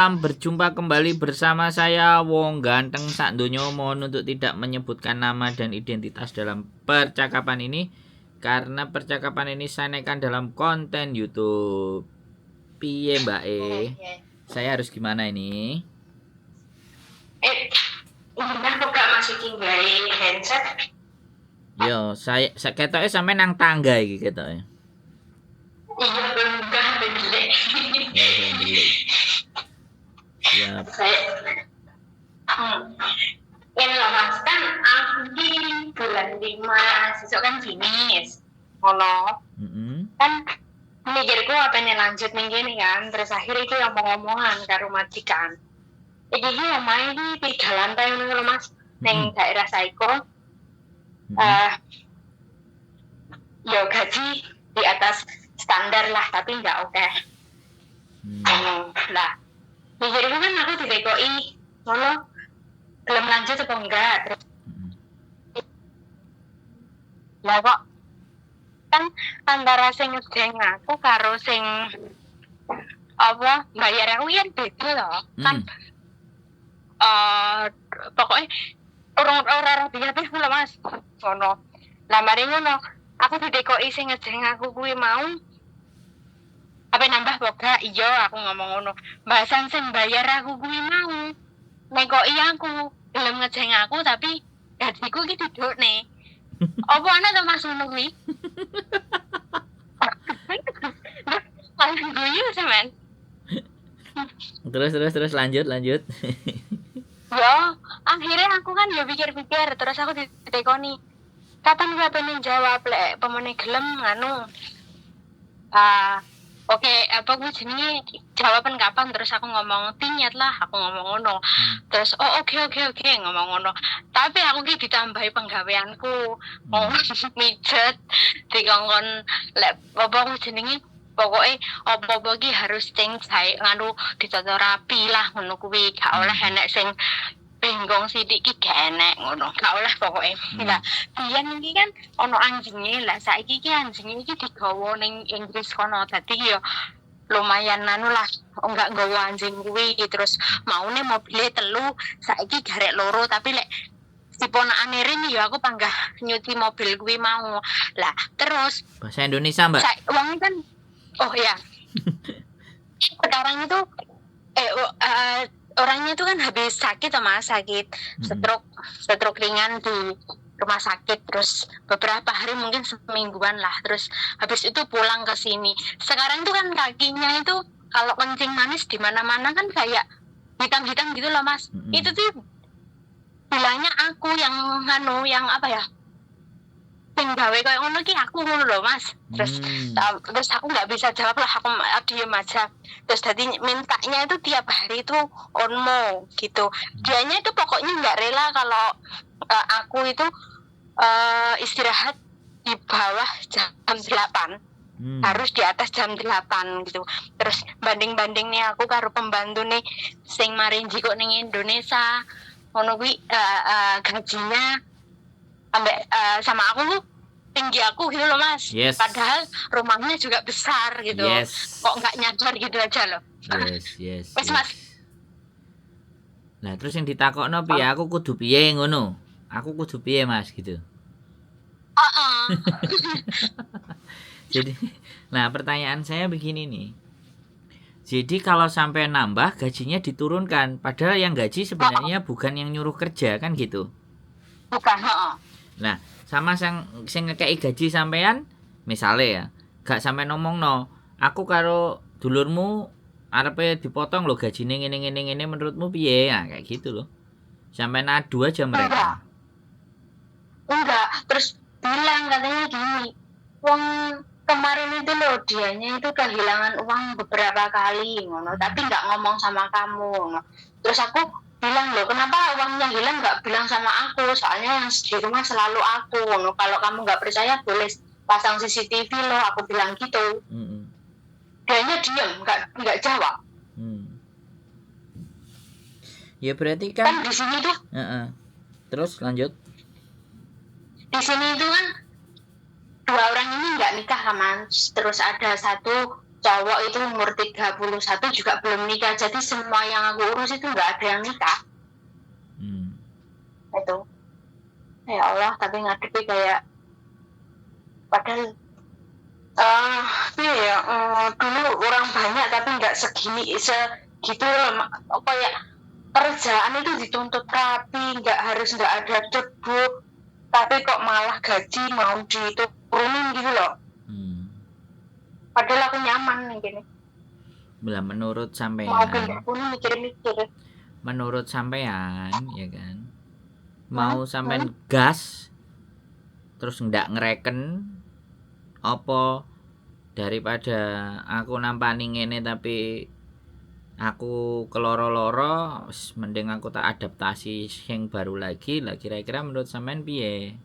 Berjumpa kembali bersama saya Wong Ganteng sak donya. Mohon untuk tidak menyebutkan nama dan identitas dalam percakapan ini karena percakapan ini saya naikkan dalam konten YouTube. Piye Mbak E? Saya harus gimana ini? Bener kok gak masukin gawe handset. Yo, saya ketoke sampe nang tangga iki ketoke. Iya, enggak bener. Ya, saya beli. Siap. Ini loh mas, kan aku di bulan 5 sesuk kan finish ngono. Kan mikirku apa nih lanjut nih gini kan. Terus akhirnya itu ngomong-ngomongan karo majikan. Iki omahe iki 3 lantai ngono mas, ning daerah Saiko. Ya gaji di atas standar lah, tapi nggak oke. Lah, mikirku kan aku direkoi, ngono, belum lanjut atau enggak? Terus, lah kok, kan antara sing ngedeng aku karo sing apa bayar aku kan beda loh, kan pokoknya orang dia tuh loh mas, ngono. Lah mari ngono, aku direkoi sing ngedeng aku kuwi mau. Apa nambah boga? Iya, aku ngomong ngono. Bahasan sing bayar aku kuwi mau. Nekoki aku, belum ngejeng aku tapi gajiku iki dudukne. Apa ana to Mas ngono kuwi? Paling guyu sampean. Terus lanjut. Ya, akhirnya aku kan ya pikir-pikir terus aku ditekoni. Kapan gue pengen jawab lek pemene gelem nganu. Oke, apa gue jenenge jawaban kapan terus aku ngomong tinyet lah, aku ngomong ngono. Terus oke ngomong ngono. Tapi aku ki ditambahi penggaweanku. Mijet dikongkon lek apa gue jenenge pokoknya apa-apa ki harus sing sae nganu ditata rapi lah ngono kuwi, gak oleh enek sing benggong sidik ki gak enek ngono, gak oleh pokoknya. Lah, biyen iki kan ono anjinge, lah saiki ki anjinge iki digawa ning Inggris kono. Dadi ya lumayan anu lah, enggak nggawa anjing kuwi terus maune mobile 3, saiki garek 2, tapi lek si ponakane Rin ya aku panggah nyuci mobil kuwi mau. Lah, terus bahasa Indonesia, Mbak. Uangnya kan oh ya. Sekarang itu orangnya itu kan habis sakit stroke ringan di rumah sakit, terus beberapa hari mungkin semingguan lah, terus habis itu pulang ke sini. Sekarang tuh kan kakinya itu kalau kencing manis di mana-mana kan kayak hitam-hitam gitu loh mas. Itu tuh bilangnya aku yang apa ya, sing gawe kayak ngono ki aku ngono lho mas. Terus aku nggak bisa jawab lah, aku diem aja. Terus tadi mintanya itu tiap hari itu onmo gitu. Dianya itu pokoknya nggak rela kalau aku itu istirahat di bawah jam 8. Harus di atas jam 8 gitu. Terus banding nih aku karo pembantu nih sing maring jiko ning Indonesia ngono kuwi gajinya ambek sama aku tuh tinggi aku gitu loh mas. Yes. Padahal rumahnya juga besar gitu. Yes. Kok nggak nyadar gitu aja loh. Yes. Mas. Nah terus yang ditakokno piye aku kudu piye ngono? Aku kudu piye mas gitu. Jadi, nah pertanyaan saya begini nih. Jadi kalau sampai nambah gajinya diturunkan, padahal yang gaji sebenarnya bukan yang nyuruh kerja kan gitu. Bukan, Nah, sama sing ngekei gaji sampean, misale ya, gak sampe ngomongno, aku karo dulurmu arepe dipotong lo gajine ngene menurutmu piye? Nah, kayak gitu loh. Sampai adu aja mereka. Enggak, terus bilang katanya gini, uang kemarin itu loh dianya itu kehilangan uang beberapa kali ngono, tapi nggak ngomong sama kamu ngono. Terus aku bilang loh, kenapa uangnya hilang nggak bilang sama aku, soalnya yang di rumah selalu aku ngono. Kalau kamu nggak percaya boleh pasang CCTV loh, aku bilang gitu. Dianya diem, nggak jawab. Ya berarti kan di sini tuh terus lanjut. Di sini itu kan 2 orang ini nggak nikah kan, terus ada satu cowok itu umur 31 juga belum nikah, jadi semua yang aku urus itu nggak ada yang nikah. Itu ya Allah, tapi ngadepi kayak padahal dulu orang banyak tapi nggak segitu kayak kerjaan itu dituntut rapi, nggak ada debu, tapi kok malah gaji mau diturunin gitu loh. Padahal aku nyaman nih gini. Lah menurut sampean, mau pindah pun mikir-mikir. Menurut sampean ya kan, mau sampean gas terus ndak ngereken apa daripada aku nampani ngene tapi aku keloro-loro, mending aku tak adaptasi yang baru lagi lah. Kira-kira menurut sampean piye?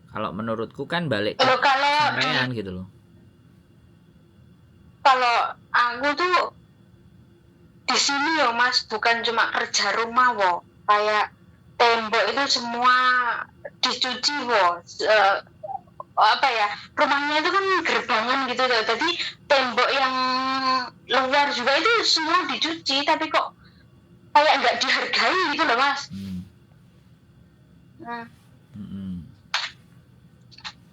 Kalau menurutku kan balik ke sampean gitu loh. Kalau aku tuh di sini ya Mas, bukan cuma kerja rumah wo, kayak tembok itu semua dicuci wo. Rumahnya itu kan gerbangan gitu loh, jadi tembok yang luar juga itu semua dicuci, tapi kok kayak nggak dihargai gitu loh Mas.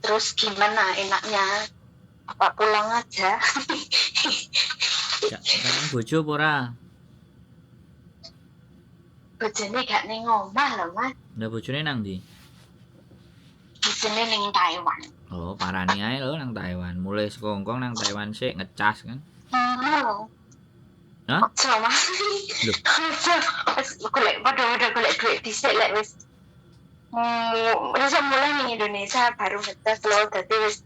Terus gimana enaknya? Apa pulang aja? Kan bojo ora? Bojone gak ning omah lho Mas. Lah bojone nang ndi? Bojone ning Taiwan. Oh, parani ae lho nang Taiwan. Mulai saka Hongkong nang Taiwan sik ngecas kan. Hah? Sama. Lho. Golek duit dhisik lek wis mulai ning Indonesia baru ngecas lho, dadi wis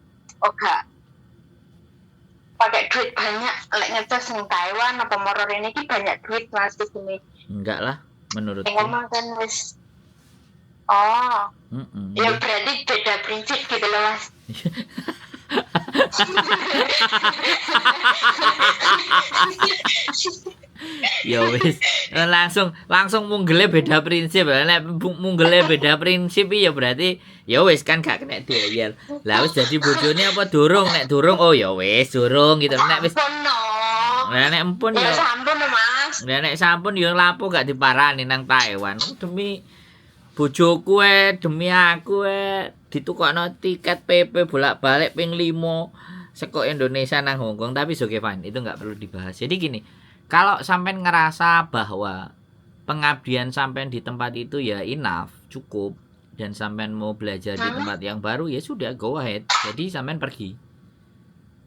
pakai duit banyak lek ngecas ning Taiwan apa moror ini ki banyak duit Mas di sini. Enggak lah menurutku. Emang kan wis ya berarti beda prinsip gitu loh Mas. Ya wis langsung munggele beda prinsip. Nek munggele beda prinsip ya berarti ya wis kan gak kena diayel. Lah wis dadi bojone apa durung? Nek durung oh ya wis durung gitu. Nek wis nek empun ya sampun Mas. Nek sampun ya lapo gak diparani nang Taiwan. Demi bojoku demi aku ditukokno tiket PP bolak-balik ping 5 saka Indonesia nang Hongkong, tapi oke fine, itu nggak perlu dibahas. Jadi gini, kalau sampean ngerasa bahwa pengabdian sampean di tempat itu ya enough, cukup, dan sampean mau belajar di tempat yang baru ya sudah go ahead. Jadi sampean pergi.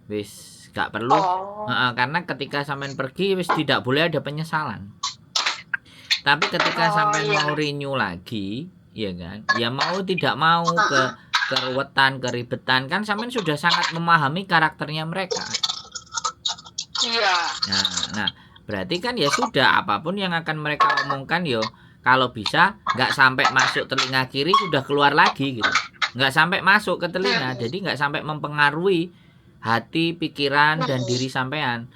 Wis gak perlu karena ketika sampean pergi wis tidak boleh ada penyesalan. Tapi ketika sampean mau renew lagi, ya kan? Ya mau tidak mau keruwetan, keribetan kan sampean sudah sangat memahami karakternya mereka. Iya. Nah, berarti kan ya sudah apapun yang akan mereka omongkan yo kalau bisa nggak sampai masuk telinga kiri sudah keluar lagi gitu. Nggak sampai masuk ke telinga, jadi nggak sampai mempengaruhi hati, pikiran dan diri sampean.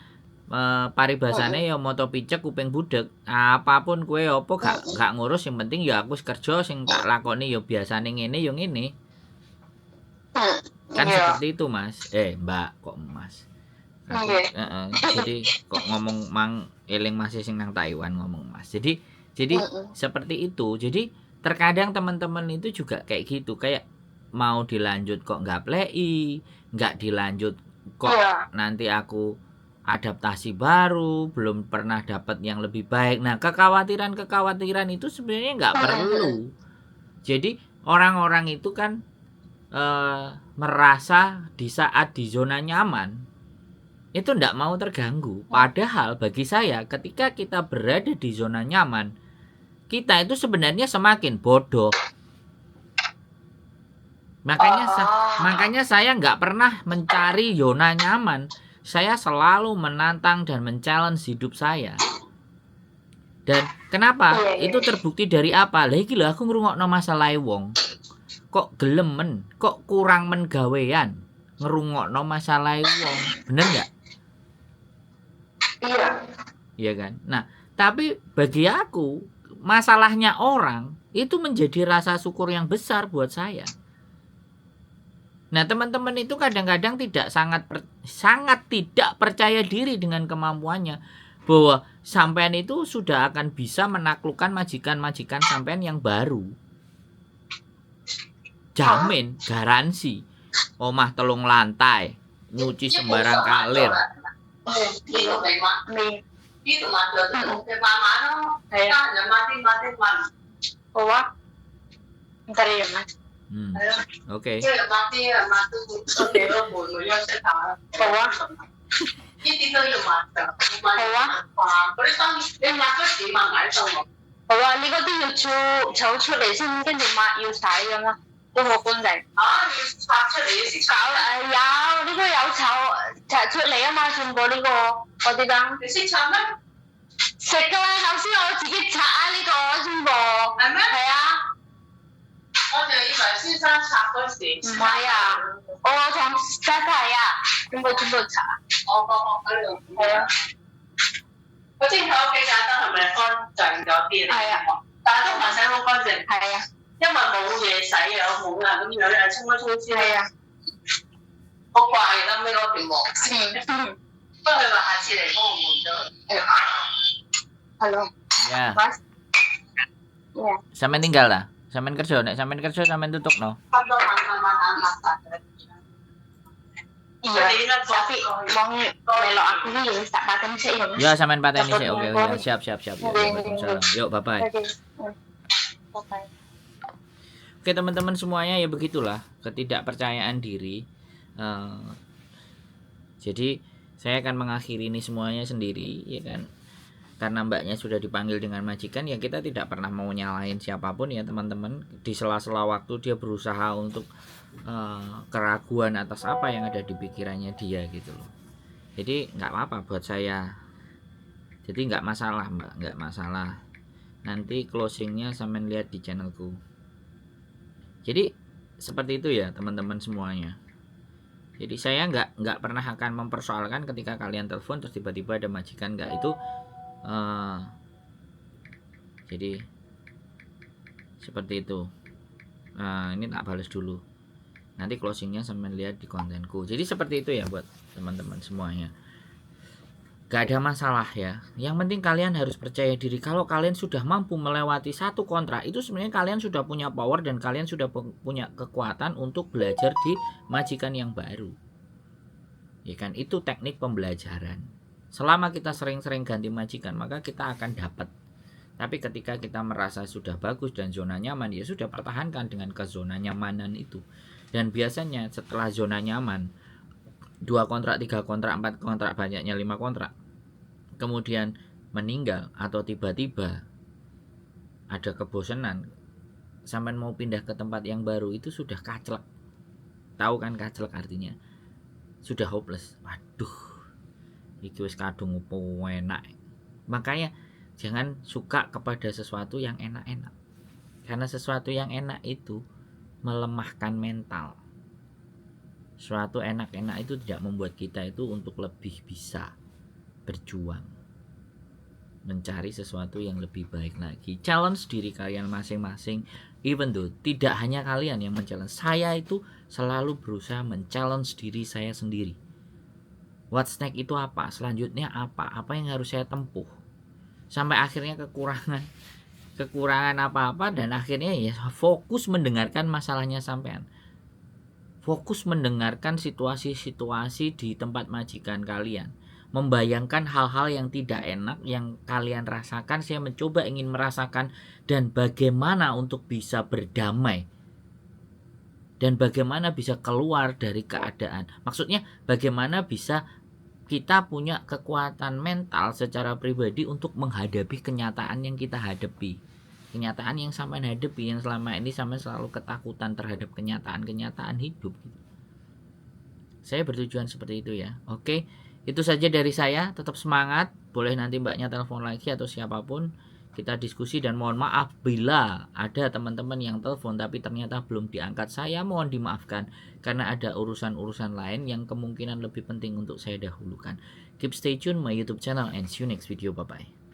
Paribasane ya moto picek kuping budek. Apapun kue opo gak ngurus, yang penting ya aku kerja sing tak lakoni ya biasane ngene yo ngene. Kan seperti itu Mas. Mbak kok Mas. Jadi kok ngomong mang eling masih sing nang Taiwan ngomong Mas. Jadi seperti itu. Jadi terkadang teman-teman itu juga kayak gitu, kayak mau dilanjut kok nggak play, nggak dilanjut kok nanti aku adaptasi baru, belum pernah dapat yang lebih baik. Nah, kekhawatiran itu sebenarnya nggak perlu. Jadi orang-orang itu kan merasa di saat di zona nyaman itu nggak mau terganggu. Padahal bagi saya ketika kita berada di zona nyaman, kita itu sebenarnya semakin bodoh. Makanya saya nggak pernah mencari zona nyaman. Saya selalu menantang dan men-challenge hidup saya. Dan kenapa? Itu terbukti dari apa? Lah iki lho aku ngrungokno masalah wong. Kok gelemen, kok kurang menggawean ngrungokno masalah wong. Bener enggak? Iya. Iya kan? Nah, tapi bagi aku masalahnya orang itu menjadi rasa syukur yang besar buat saya. Nah, teman-teman itu kadang-kadang sangat tidak percaya diri dengan kemampuannya, bahwa sampean itu sudah akan bisa menaklukkan majikan-majikan sampean yang baru. Jamin, garansi. Omah telung lantai, nyuci sembarang kalir. Bentar ya Mas. Oke.呢個都要走出嚟先，跟住抹要洗咁咯。嗰個官仔拆出嚟嘅時炒有呢個有拆出嚟啊嘛，全部呢個我哋講。你識拆咩？食㗎啦，頭先我自己拆啊呢個全部。係咩？係啊。我就以為先生拆嗰時。唔係啊，我同家睇啊，全部拆。喺度。係啊。我之前喺屋企揀得係咪乾淨咗啲？係啊，但係都唔係洗好乾淨。係啊，因為冇嘢洗啊，冇啊，咁樣又沖一沖先。係啊，好怪啦，尾嗰條毛線。不過佢話下次嚟幫我換咗。係咯。Ya. Mas. Ya. Sampean tinggal lah. Sampean kerja, nek sampean kerja sampean tutup no. Iya, tapi wong melok aku iki tak paten sik ya. Ya, sampean pateni sik. Oke, ya, siap. Ya, Waalaikumsalam. Yuk, bye-bye. Oke, teman-teman semuanya, ya begitulah ketidakpercayaan diri. Jadi saya akan mengakhiri ini semuanya sendiri, ya kan? Karena mbaknya sudah dipanggil dengan majikan, ya kita tidak pernah mau nyalahin siapapun ya teman-teman. Di sela-sela waktu dia berusaha untuk keraguan atas apa yang ada di pikirannya dia gitu loh. Jadi nggak apa-apa buat saya. Jadi nggak masalah mbak, nggak masalah. Nanti closingnya sampean lihat di channelku. Jadi seperti itu ya teman-teman semuanya. Jadi saya nggak pernah akan mempersoalkan ketika kalian telepon terus tiba-tiba ada majikan, nggak itu. Jadi seperti itu. Ini tak balas dulu. Nanti closingnya sampai lihat di kontenku. Jadi seperti itu ya buat teman-teman semuanya. Gak ada masalah ya. Yang penting kalian harus percaya diri. Kalau kalian sudah mampu melewati satu kontrak, itu sebenarnya kalian sudah punya power dan kalian sudah punya kekuatan untuk belajar di majikan yang baru. Ya kan, itu teknik pembelajaran. Selama kita sering-sering ganti majikan, maka kita akan dapat. Tapi ketika kita merasa sudah bagus dan zona nyaman, ya sudah pertahankan dengan ke zona nyamanan itu. Dan biasanya setelah zona nyaman, 2 kontrak, 3 kontrak, 4 kontrak, banyaknya 5 kontrak, kemudian meninggal atau tiba-tiba ada kebosanan, sampai mau pindah ke tempat yang baru, itu sudah kaclek. Tahu kan kaclek artinya? Sudah hopeless. Waduh, iki wis kadung opo enak. Makanya jangan suka kepada sesuatu yang enak-enak. Karena sesuatu yang enak itu melemahkan mental. Suatu enak-enak itu tidak membuat kita itu untuk lebih bisa berjuang, mencari sesuatu yang lebih baik lagi. Challenge diri kalian masing-masing. Even though tidak hanya kalian yang men-challenge, saya itu selalu berusaha men-challenge diri saya sendiri. What's next itu apa? Selanjutnya apa? Apa yang harus saya tempuh? Sampai akhirnya kekurangan apa-apa, dan akhirnya ya fokus mendengarkan masalahnya sampean. Fokus mendengarkan situasi-situasi di tempat majikan kalian. Membayangkan hal-hal yang tidak enak yang kalian rasakan. Saya mencoba ingin merasakan dan bagaimana untuk bisa berdamai. Dan bagaimana bisa keluar dari keadaan. Maksudnya bagaimana bisa kita punya kekuatan mental secara pribadi untuk menghadapi kenyataan yang kita hadapi. Kenyataan yang sampai hadapi, yang selama ini sampai selalu ketakutan terhadap kenyataan-kenyataan hidup. Saya bertujuan seperti itu ya. Oke, itu saja dari saya. Tetap semangat. Boleh nanti mbaknya telepon lagi atau siapapun. Kita diskusi, dan mohon maaf bila ada teman-teman yang telepon tapi ternyata belum diangkat. Saya mohon dimaafkan karena ada urusan-urusan lain yang kemungkinan lebih penting untuk saya dahulukan. Keep stay tune my YouTube channel and see you next video. Bye bye.